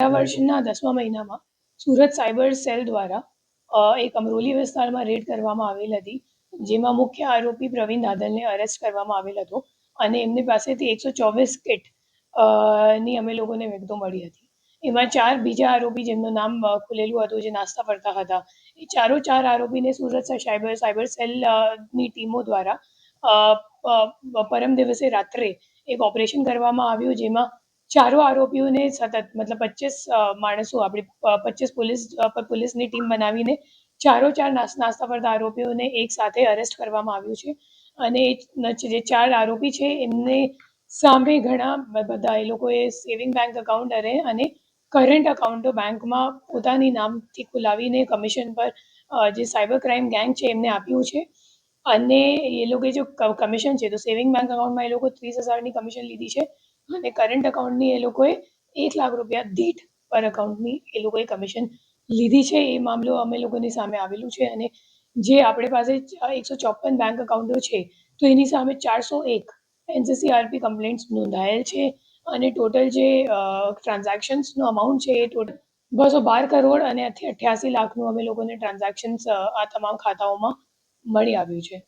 ગયા વર્ષના 10મા મહિનામાં સુરત સાયબર સેલ દ્વારા એક અમરોલી વિસ્તારમાં રેડ કરવામાં આવેલ હતી, જેમાં મુખ્ય આરોપી પ્રવીણ દાદલને અરેસ્ટ કરવામાં આવેલ હતો અને એમની પાસેથી 124 કિટ ની અમે લોકોને વિગતો મળી હતી. એમાં 4 બીજા આરોપી જેમનું નામ ખુલેલું હતું, જે નાસ્તા ફરતા હતા. એ ચાર આરોપીને સુરત સાયબર સેલની ટીમો દ્વારા પરમ દિવસે રાત્રે એક ઓપરેશન કરવામાં આવ્યું, જેમાં ચારો આરોપીઓને સતત મતલબ 25 માણસો આપણી 25 પોલીસની ટીમ બનાવીને ચાર નાસ્તા ફરતા આરોપીઓને એક સાથે અરેસ્ટ કરવામાં આવ્યું છે. અને જે 4 આરોપી છે એમને સામે ઘણા બધા એ લોકોએ સેવિંગ બેંક એકાઉન્ટ અને કરંટ એકાઉન્ટો બેંકમાં પોતાની નામથી ખોલાવીને કમિશન પર જે સાયબર ક્રાઇમ ગેંગ છે એમને આપ્યું છે. અને એ લોકોએ જો કમિશન છે તો સેવિંગ બેંક એકાઉન્ટમાં એ લોકો 30,000ની કમિશન લીધી છે અને કરંટ એકાઉન્ટની એ લોકોએ 1 લાખ રૂપિયા દીઠ પર એકાઉન્ટની એ લોકોએ કમિશન લીધી છે. એ મામલો અમે લોકોની સામે આવેલું છે અને જે આપણી પાસે 154 બેંક એકાઉન્ટો છે તો એની સામે 401 NCCRP કમ્પ્લેન્ટ્સ નોંધાયેલ છે અને ટોટલ જે ટ્રાન્ઝેક્શન્સનો અમાઉન્ટ છે એ ટોટલ 212 કરોડ અને 88 લાખનું અમે લોકોને ટ્રાન્ઝેક્શન્સ આ તમામ ખાતાઓમાં મળી આવ્યું છે.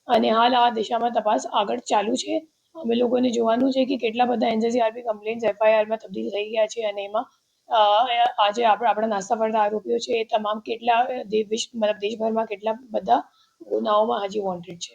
અને હાલ આ દિશામાં તપાસ આગળ ચાલુ છે. અમે લોકોને જોવાનું છે કે કેટલા બધા NCCRP કમ્પ્લેન્ટ્સ FIRમાં તબદીલ થઈ ગયા છે અને એમાં આજે આપણા નાસ્તા ફરતા આરોપીઓ છે એ તમામ કેટલા દેશભરમાં કેટલા બધા ગુનાઓમાં હજી વોન્ટેડ છે.